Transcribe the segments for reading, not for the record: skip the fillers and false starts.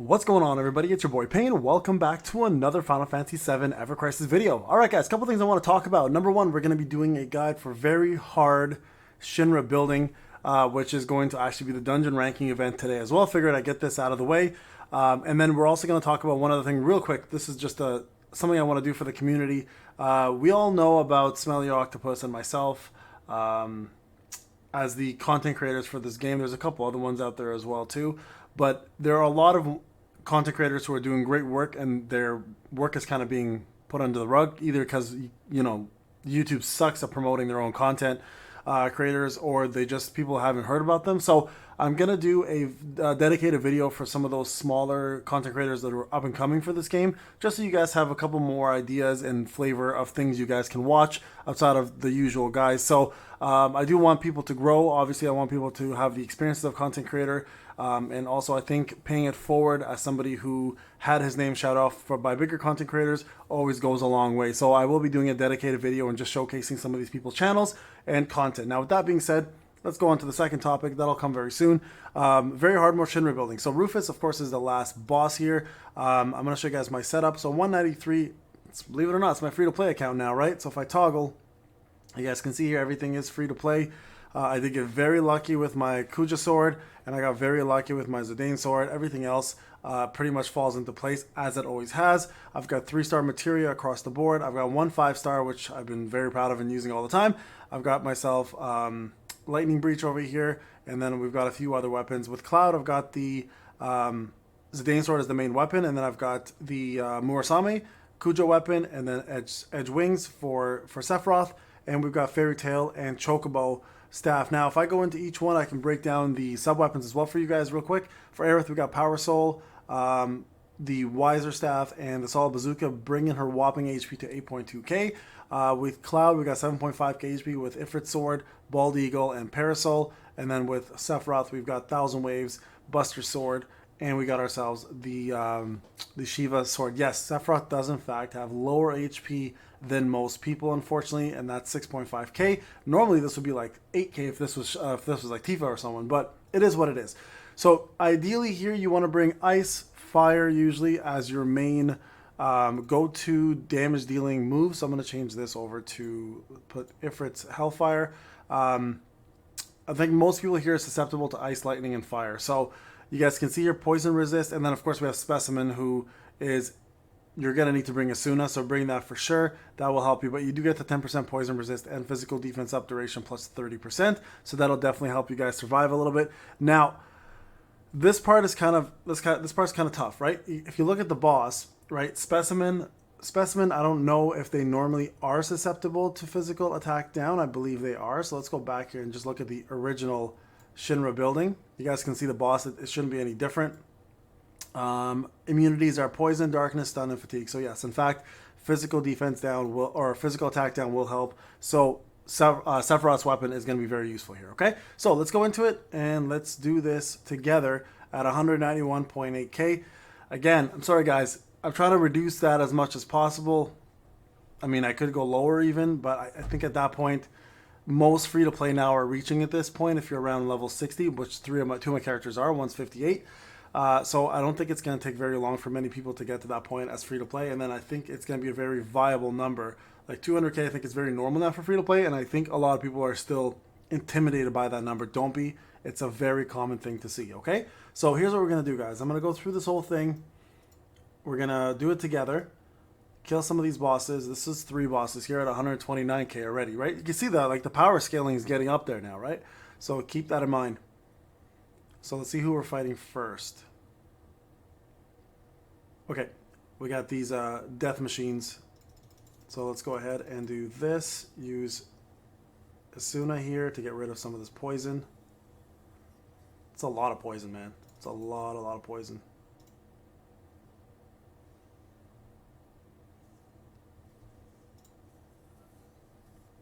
What's going on, everybody? It's your boy Payne. Welcome back to another Final Fantasy VII Evercrisis video. Alright guys, a couple things I want to talk about. Number one, we're going to be doing a guide for very hard Shinra building, which is going to actually be the dungeon ranking event today as well. Figured I'd get this out of the way. And then we're also going to talk about one other thing real quick. This is just something I want to do for the community. We all know about Smelly Octopus and myself as the content creators for this game. There's a couple other ones out there as well too. But there are a lot of content creators who are doing great work, and their work is kind of being put under the rug, either because, you know, YouTube sucks at promoting their own content creators, or people haven't heard about them. So I'm gonna do a dedicated video for some of those smaller content creators that are up and coming for this game, just so you guys have a couple more ideas and flavor of things you guys can watch outside of the usual guys. So I do want people to grow. Obviously, I want people to have the experiences of content creator. And also, I think paying it forward as somebody who had his name shout off by bigger content creators always goes a long way. So I will be doing a dedicated video and just showcasing some of these people's channels and content. Now, with that being said, let's go on to the second topic. That'll come very soon. Very hard mode Shinra building. So Rufus, of course, is the last boss here. I'm going to show you guys my setup. So 193, believe it or not, it's my free-to-play account now, right? So if I toggle, you guys can see here, everything is free-to-play. I did get very lucky with my Kuja sword, and I got very lucky with my Zidane sword. Everything else pretty much falls into place as it always has. I've got 3-star materia across the board. I've got 1 5-star, which I've been very proud of and using all the time. I've got myself Lightning Breach over here, and then we've got a few other weapons. With Cloud, I've got the Zidane sword as the main weapon, and then I've got the Murasame Kuja weapon, and then Edge Wings for Sephiroth, and we've got Fairy Tail and Chocobo staff. Now, if I go into each one, I can break down the sub-weapons as well for you guys real quick. For Aerith, we got Power Soul, the Wiser Staff, and the Solid Bazooka, bringing her whopping HP to 8.2k. With Cloud, we got 7.5k HP with Ifrit's Sword, Bald Eagle, and Parasol. And then with Sephiroth, we've got Thousand Waves, Buster Sword, and we got ourselves the Shiva Sword. Yes, Sephiroth does in fact have lower HP than most people, unfortunately, and that's 6.5k. Normally this would be like 8k if this was like Tifa or someone, but it is what it is. So ideally here you want to bring Ice, Fire usually as your main go-to damage dealing move. So I'm going to change this over to put Ifrit's Hellfire. I think most people here are susceptible to Ice, Lightning, and Fire. So you guys can see here Poison Resist, and then of course we have Specimen, who is, you're going to need to bring Asuna, so bring that for sure. That will help you, but you do get the 10% poison resist and physical defense up duration plus 30%, so that'll definitely help you guys survive a little bit. Now, this part is kind of tough, right? If you look at the boss, right, Specimen, I don't know if they normally are susceptible to physical attack down. I believe they are, so let's go back here and just look at the original Shinra building. You guys can see the boss, it shouldn't be any different. Immunities are poison, darkness, stun, and fatigue. So yes, in fact, physical defense down will, or physical attack down will help. So Sephiroth's weapon is going to be very useful here. Okay, so let's go into it and let's do this together at 191.8k. Again, I'm sorry guys, I'm trying to reduce that as much as possible. I mean, I could go lower even, but I think at that point, most free-to-play now are reaching at this point. If you're around level 60, which two of my characters are, one's 58. So I don't think it's going to take very long for many people to get to that point as free-to-play, and then I think it's going to be a very viable number. Like 200k, I think is very normal now for free-to-play, and I think a lot of people are still intimidated by that number. Don't be. It's a very common thing to see, okay? So here's what we're going to do, guys. I'm going to go through this whole thing. We're going to do it together. Kill some of these bosses. This is 3 bosses here at 129k already, right? You can see that, like, the power scaling is getting up there now, right? So keep that in mind. So let's see who we're fighting first. Okay, we got these death machines. So let's go ahead and do this. Use Asuna here to get rid of some of this poison. It's a lot of poison, man. It's a lot of poison.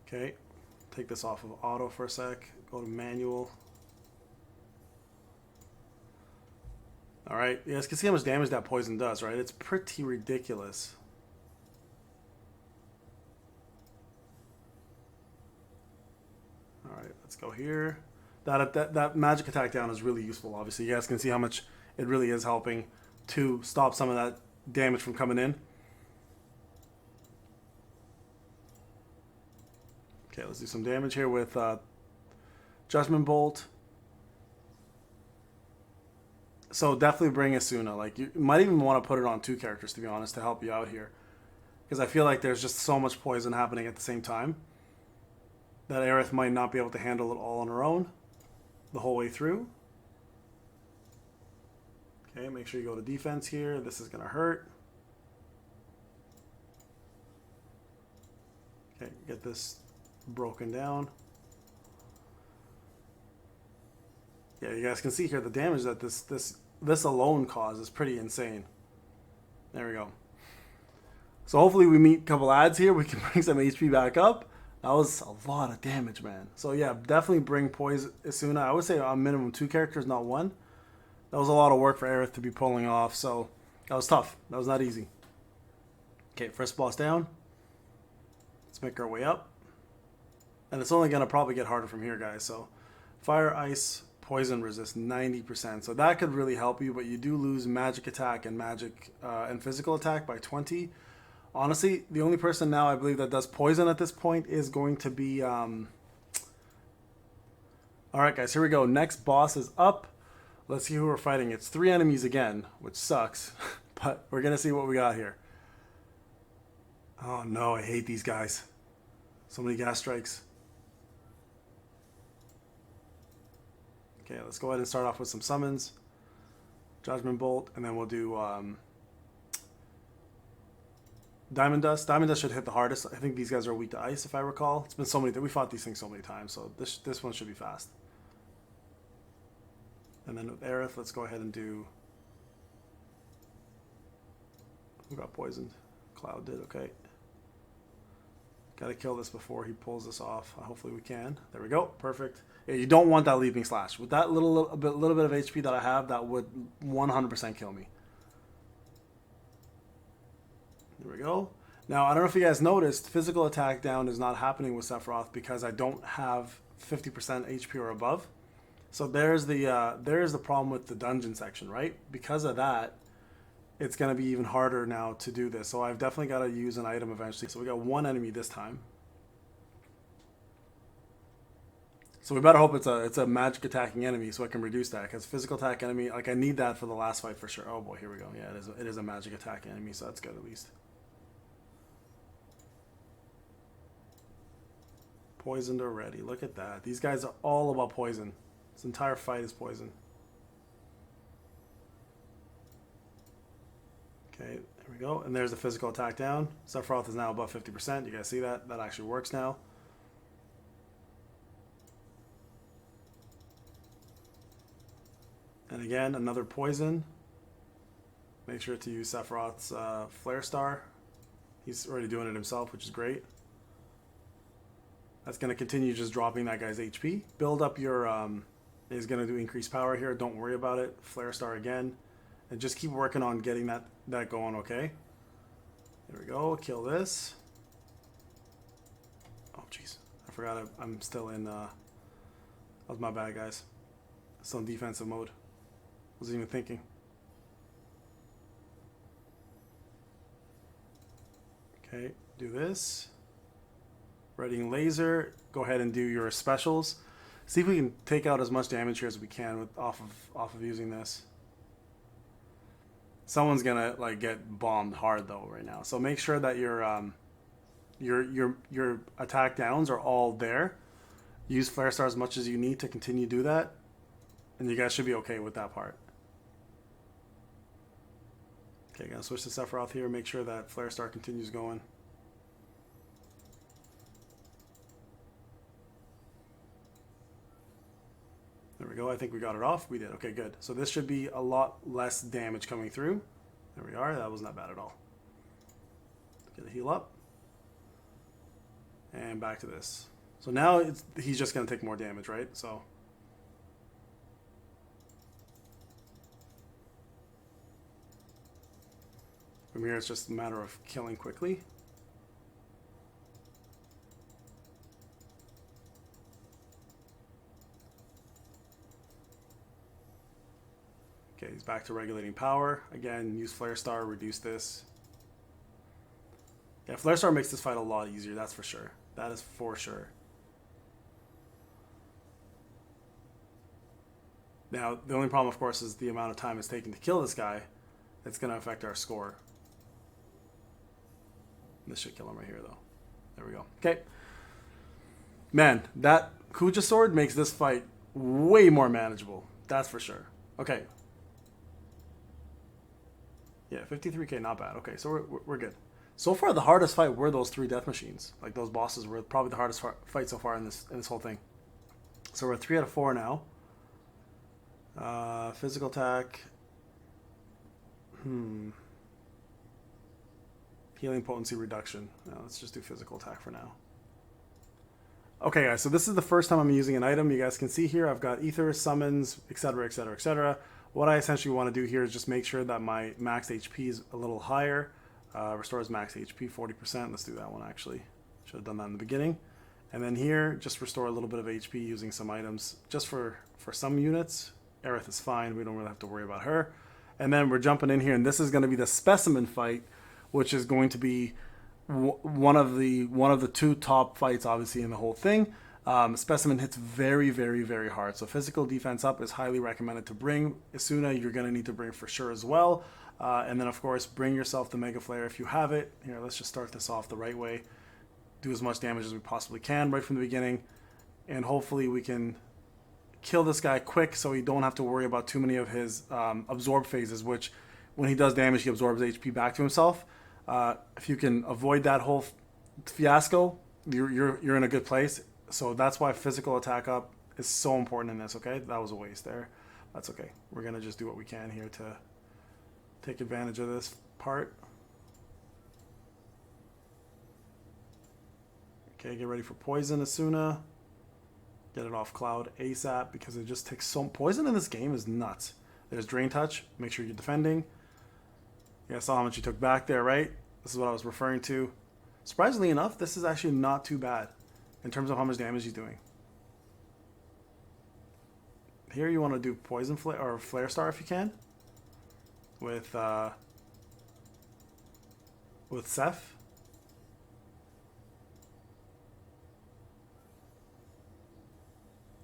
Okay, take this off of auto for a sec. Go to manual. Alright, you guys can see how much damage that poison does, right? It's pretty ridiculous. Alright, let's go here. That magic attack down is really useful, obviously. You guys can see how much it really is helping. to stop some of that damage from coming in. Okay, let's do some damage here with Judgment Bolt. So definitely bring Asuna. Like, you might even want to put it on 2 characters, to be honest, to help you out here. Because I feel like there's just so much poison happening at the same time that Aerith might not be able to handle it all on her own the whole way through. Okay, make sure you go to defense here. This is going to hurt. Okay, get this broken down. Yeah, you guys can see here the damage that this alone causes is pretty insane. There we go. So hopefully we meet a couple ads here. We can bring some HP back up. That was a lot of damage, man. So yeah, definitely bring Poison Asuna. I would say on minimum 2 characters, not 1. That was a lot of work for Aerith to be pulling off. So that was tough. That was not easy. Okay, first boss down. Let's make our way up. And it's only going to probably get harder from here, guys. So fire, ice, poison resist 90%. So that could really help you, but you do lose magic attack and and physical attack by 20. Honestly, the only person now I believe that does poison at this point is going to be... Alright guys, here we go. Next boss is up. Let's see who we're fighting. It's 3 enemies again, which sucks. But we're going to see what we got here. Oh no, I hate these guys. So many gas strikes. Okay, let's go ahead and start off with some summons. Judgment Bolt, and then we'll do Diamond Dust. Diamond Dust should hit the hardest. I think these guys are weak to ice, if I recall. It's been so many. We fought these things so many times, so this one should be fast. And then with Aerith, let's go ahead and do... Who got poisoned? Cloud did, okay. Gotta kill this before he pulls this off. Hopefully we can. There we go. Perfect. Yeah, you don't want that Leaping Slash. With that little bit of HP that I have, that would 100% kill me. There we go. Now, I don't know if you guys noticed, physical attack down is not happening with Sephiroth because I don't have 50% HP or above. So there's the problem with the dungeon section, right? Because of that, it's going to be even harder now to do this. So I've definitely got to use an item eventually. So we got 1 enemy this time. So we better hope it's a magic attacking enemy so I can reduce that. Because physical attack enemy, like I need that for the last fight for sure. Oh boy, here we go. Yeah, it is a magic attack enemy, so that's good at least. Poisoned already. Look at that. These guys are all about poison. This entire fight is poison. Okay, there we go. And there's the physical attack down. Sephiroth is now above 50%. You guys see that? That actually works now. And again, another poison. Make sure to use Sephiroth's Flare Star. He's already doing it himself, which is great. That's going to continue just dropping that guy's HP. Build up your... is going to do increased power here. Don't worry about it. Flare Star again. And just keep working on getting that going, okay? There we go. Kill this. Oh, jeez. I forgot I'm still in... that was my bad, guys. Still in defensive mode. Wasn't even thinking. Okay, do this. Readying laser. Go ahead and do your specials. See if we can take out as much damage here as we can off of using this. Someone's gonna like get bombed hard though right now. So make sure that your attack downs are all there. Use Flare Star as much as you need to continue to do that, and you guys should be okay with that part. Okay, gonna switch to Sephiroth here. Make sure that Flare Star continues going. There we go. I think we got it off. We did. Okay, good. So this should be a lot less damage coming through. There we are. That was not bad at all. Get a heal up. And back to this. So now he's just going to take more damage, right? So from here, it's just a matter of killing quickly. Okay, he's back to regulating power. Again, use Flare Star, reduce this. Yeah, Flare Star makes this fight a lot easier, that's for sure. That is for sure. Now, the only problem, of course, is the amount of time it's taking to kill this guy. It's going to affect our score. This should kill him right here, though. There we go. Okay. Man, that Kuja sword makes this fight way more manageable. That's for sure. Okay. Yeah, 53k, not bad. Okay, so we're good. So far, the hardest fight were those 3 death machines. Like, those bosses were probably the hardest fight so far in this whole thing. So we're 3 out of 4 now. Physical attack. Healing potency reduction. No, let's just do physical attack for now. Okay, guys, so this is the first time I'm using an item. You guys can see here I've got ether, summons, etc, etc, etc. What I essentially want to do here is just make sure that my max HP is a little higher. Restores max HP 40%. Let's do that one, actually. Should have done that in the beginning. And then here, just restore a little bit of HP using some items just for some units. Aerith is fine. We don't really have to worry about her. And then we're jumping in here, and this is going to be the Specimen fight, which is going to be one of the 2 top fights, obviously, in the whole thing. Specimen hits very, very, very hard. So physical defense up is highly recommended to bring. Isuna, you're going to need to bring for sure as well. And then, of course, bring yourself the Mega Flare if you have it. Here, let's just start this off the right way. Do as much damage as we possibly can right from the beginning. And hopefully we can kill this guy quick so he don't have to worry about too many of his absorb phases, which when he does damage, he absorbs HP back to himself. If you can avoid that whole fiasco, you're in a good place. So that's why physical attack up is so important in this, okay? That was a waste there. That's okay. We're going to just do what we can here to take advantage of this part. Okay, get ready for poison, Asuna. Get it off Cloud ASAP because it just takes so... Poison in this game is nuts. There's Drain Touch. Make sure you're defending. Yeah, I saw how much you took back there, right? This is what I was referring to. Surprisingly enough, this is actually not too bad in terms of how much damage he's doing. Here you want to do Poison Flare or Flare Star if you can. With Seth.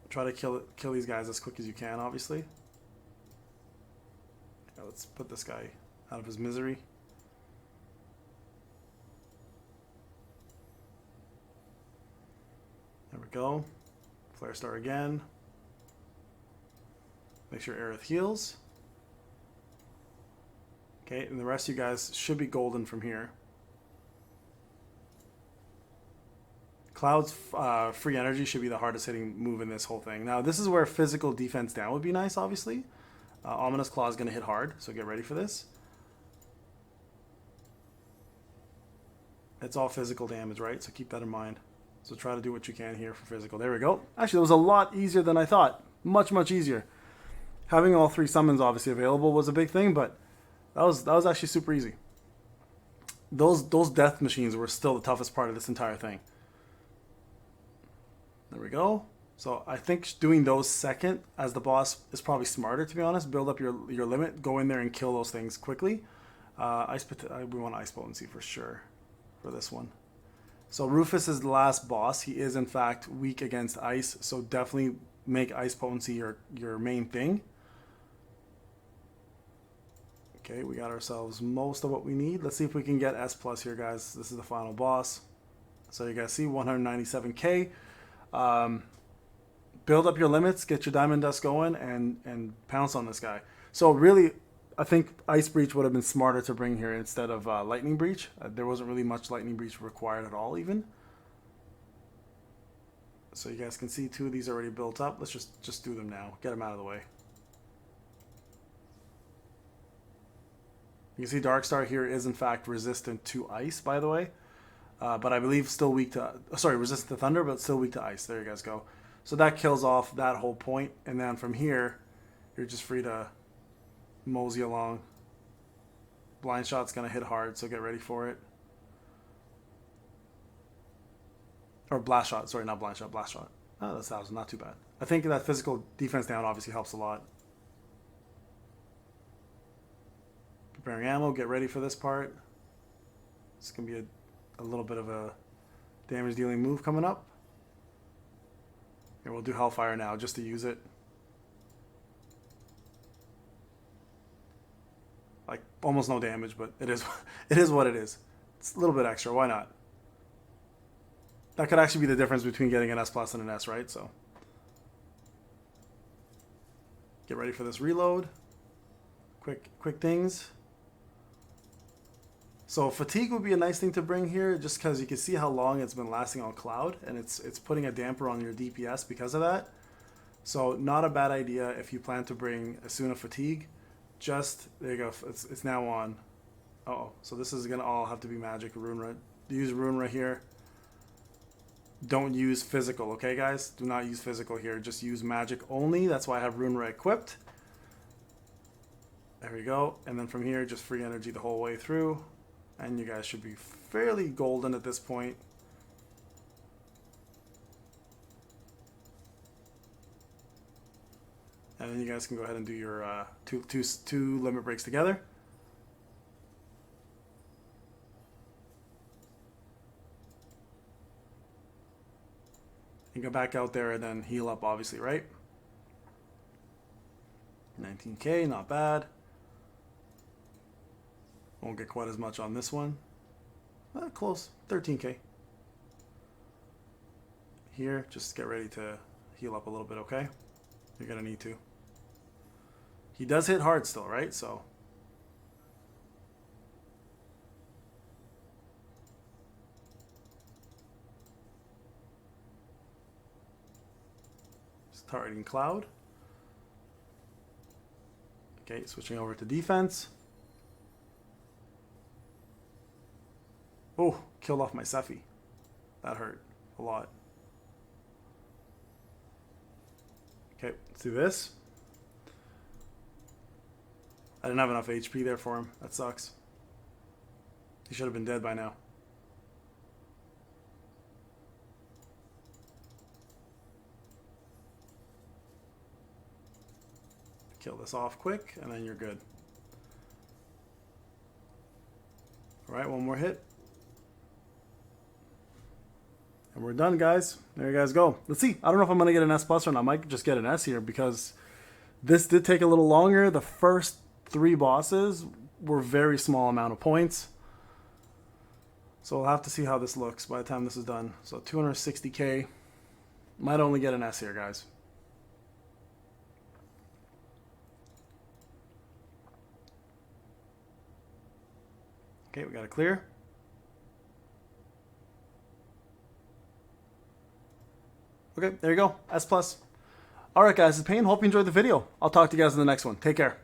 Try to kill these guys as quick as you can, obviously. Yeah, let's put this guy out of his misery. There we go. Flare Star again. Make sure Aerith heals. Okay, and the rest of you guys should be golden from here. Cloud's free energy should be the hardest hitting move in this whole thing. Now, this is where physical defense down would be nice, obviously. Ominous Claw is going to hit hard, so get ready for this. It's all physical damage, right? So keep that in mind. So try to do what you can here for physical. There we go. Actually, that was a lot easier than I thought. Much, much easier. Having all 3 summons obviously available was a big thing, but that was actually super easy. Those death machines were still the toughest part of this entire thing. There we go. So I think doing those second as the boss is probably smarter, to be honest. Build up your limit. Go in there and kill those things quickly. We want Ice Potency for sure for this one. So Rufus is the last boss. He is, in fact, weak against ice. So definitely make Ice Potency your main thing. Okay, we got ourselves most of what we need. Let's see if we can get S+ here, guys. This is the final boss. So you guys see 197k. Build up your limits, get your Diamond Dust going, and pounce on this guy. So really, I think Ice Breach would have been smarter to bring here instead of Lightning Breach. There wasn't really much Lightning Breach required at all, even. So you guys can see 2 of these already built up. Let's just do them now. Get them out of the way. You can see Darkstar here is in fact resistant to ice, by the way. But I believe still weak to... Sorry, resistant to thunder, but still weak to ice. There you guys go. So that kills off that whole point. And then from here, you're just free to mosey along. Blind Shot's going to hit hard, so get ready for it. Or Blast Shot. Sorry, not Blind Shot. Blast Shot. Oh, that's 1,000. Not too bad. I think that physical defense down obviously helps a lot. Preparing ammo, get ready for this part. It's going to be a little bit of a damage dealing move coming up. Here, we'll do Hellfire now just to use it. Like, almost no damage, but it is what it is. It's a little bit extra, why not? That could actually be the difference between getting an S plus and an S, right? So, get ready for this reload. Quick things. So fatigue would be a nice thing to bring here, just because you can see how long it's been lasting on cloud, and it's putting a damper on your DPS because of that. So not a bad idea if you plan to bring Asuna fatigue. Just there you go. It's now on. Uh-oh. So this is gonna all have to be magic. Runera. Use Runera here. Don't use physical, okay, guys? Do not use physical here. Just use magic only. That's why I have Runera equipped. There we go. And then from here, just free energy the whole way through. And you guys should be fairly golden at this point. And then you guys can go ahead and do your two limit breaks together. You go back out there and then heal up, obviously, right? 19k, not bad. Won't get quite as much on this one. Close, 13k. Here, just get ready to heal up a little bit, okay? You're gonna need to. He does hit hard still, right? So. Just targeting Cloud. Okay, switching over to defense. Oh, killed off my Sephi. That hurt a lot. Okay, let's do this. I didn't have enough HP there for him. That sucks. He should have been dead by now. Kill this off quick, and then you're good. All right, one more hit. And we're done, guys. There you guys go. Let's see. I don't know if I'm going to get an S plus or not. I might just get an S here because this did take a little longer. The first 3 bosses were very small amount of points. So we'll have to see how this looks by the time this is done. So 260k. Might only get an S here, guys. Okay, we got it clear. Okay, there you go. S plus. Alright guys, it's Payne. Hope you enjoyed the video. I'll talk to you guys in the next one. Take care.